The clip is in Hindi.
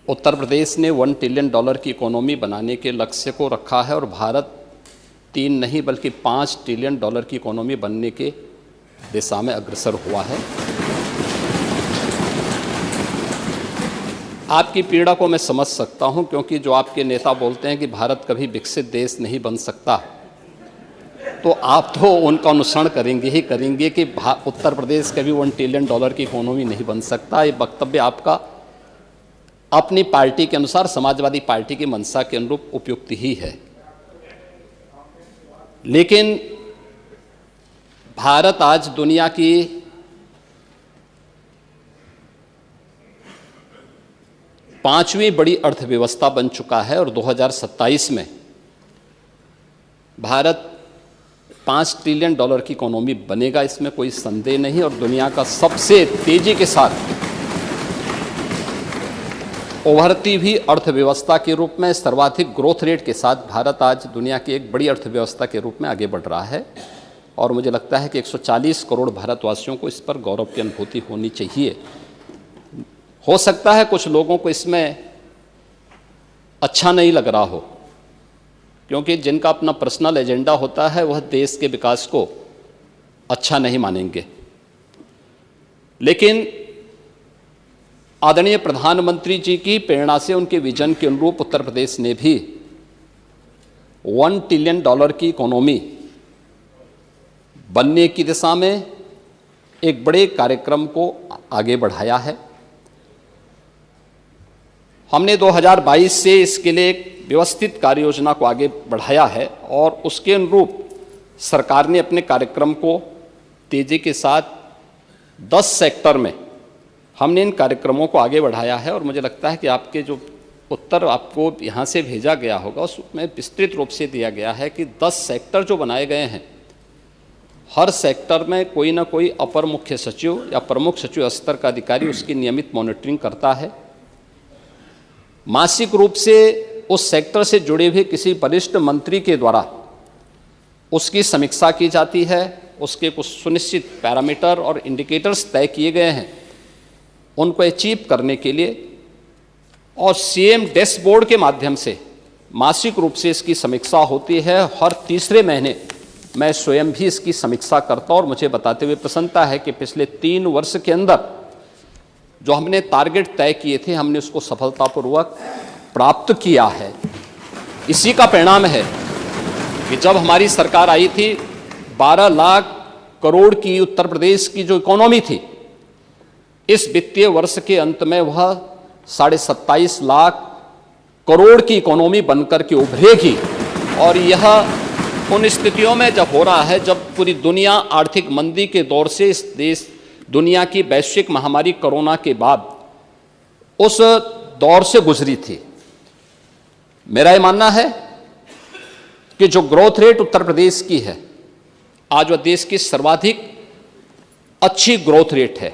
उत्तर प्रदेश ने $1 ट्रिलियन की इकोनॉमी बनाने के लक्ष्य को रखा है और भारत 3 नहीं बल्कि $5 ट्रिलियन की इकोनॉमी बनने के दिशा में अग्रसर हुआ है। आपकी पीड़ा को मैं समझ सकता हूं, क्योंकि जो आपके नेता बोलते हैं कि भारत कभी विकसित देश नहीं बन सकता, तो आप तो उनका अनुसरण करेंगे ही करेंगे कि उत्तर प्रदेश कभी $1 ट्रिलियन की इकोनॉमी नहीं बन सकता। ये वक्तव्य आपका अपनी पार्टी के अनुसार, समाजवादी पार्टी की मंशा के अनुरूप उपयुक्त ही है। लेकिन भारत आज दुनिया की पांचवी बड़ी अर्थव्यवस्था बन चुका है और 2027 में भारत $5 ट्रिलियन की इकोनॉमी बनेगा, इसमें कोई संदेह नहीं। और दुनिया का सबसे तेजी के साथ उभरती हुई अर्थव्यवस्था के रूप में, सर्वाधिक ग्रोथ रेट के साथ भारत आज दुनिया की एक बड़ी अर्थव्यवस्था के रूप में आगे बढ़ रहा है। और मुझे लगता है कि 140 करोड़ भारतवासियों को इस पर गौरव की अनुभूति होनी चाहिए। हो सकता है कुछ लोगों को इसमें अच्छा नहीं लग रहा हो, क्योंकि जिनका अपना पर्सनल एजेंडा होता है वह देश के विकास को अच्छा नहीं मानेंगे। लेकिन आदरणीय प्रधानमंत्री जी की प्रेरणा से, उनके विजन के अनुरूप उत्तर प्रदेश ने भी $1 ट्रिलियन की इकोनॉमी बनने की दिशा में एक बड़े कार्यक्रम को आगे बढ़ाया है। हमने 2022 से इसके लिए एक व्यवस्थित कार्य योजना को आगे बढ़ाया है और उसके अनुरूप सरकार ने अपने कार्यक्रम को तेजी के साथ 10 सेक्टर में हमने इन कार्यक्रमों को आगे बढ़ाया है। और मुझे लगता है कि आपके जो उत्तर आपको यहाँ से भेजा गया होगा उसमें विस्तृत रूप से दिया गया है कि 10 सेक्टर जो बनाए गए हैं, हर सेक्टर में कोई ना कोई अपर मुख्य सचिव या प्रमुख सचिव स्तर का अधिकारी उसकी नियमित मॉनिटरिंग करता है। मासिक रूप से उस सेक्टर से जुड़े हुए किसी वरिष्ठ मंत्री के द्वारा उसकी समीक्षा की जाती है। उसके कुछ सुनिश्चित पैरामीटर और इंडिकेटर्स तय किए गए हैं, उनको अचीव करने के लिए और सीएम डैशबोर्ड के माध्यम से मासिक रूप से इसकी समीक्षा होती है। हर तीसरे महीने मैं स्वयं भी इसकी समीक्षा करता हूं और मुझे बताते हुए प्रसन्नता है कि पिछले 3 वर्ष के अंदर जो हमने टारगेट तय किए थे, हमने उसको सफलतापूर्वक प्राप्त किया है। इसी का परिणाम है कि जब हमारी सरकार आई थी, 12 लाख करोड़ की उत्तर प्रदेश की जो इकोनॉमी थी, इस वित्तीय वर्ष के अंत में वह 27.5 लाख करोड़ की इकोनॉमी बनकर के उभरेगी। और यह उन स्थितियों में जब हो रहा है जब पूरी दुनिया आर्थिक मंदी के दौर से, इस देश दुनिया की वैश्विक महामारी कोरोना के बाद उस दौर से गुजरी थी। मेरा ये मानना है कि जो ग्रोथ रेट उत्तर प्रदेश की है, आज वह देश की सर्वाधिक अच्छी ग्रोथ रेट है।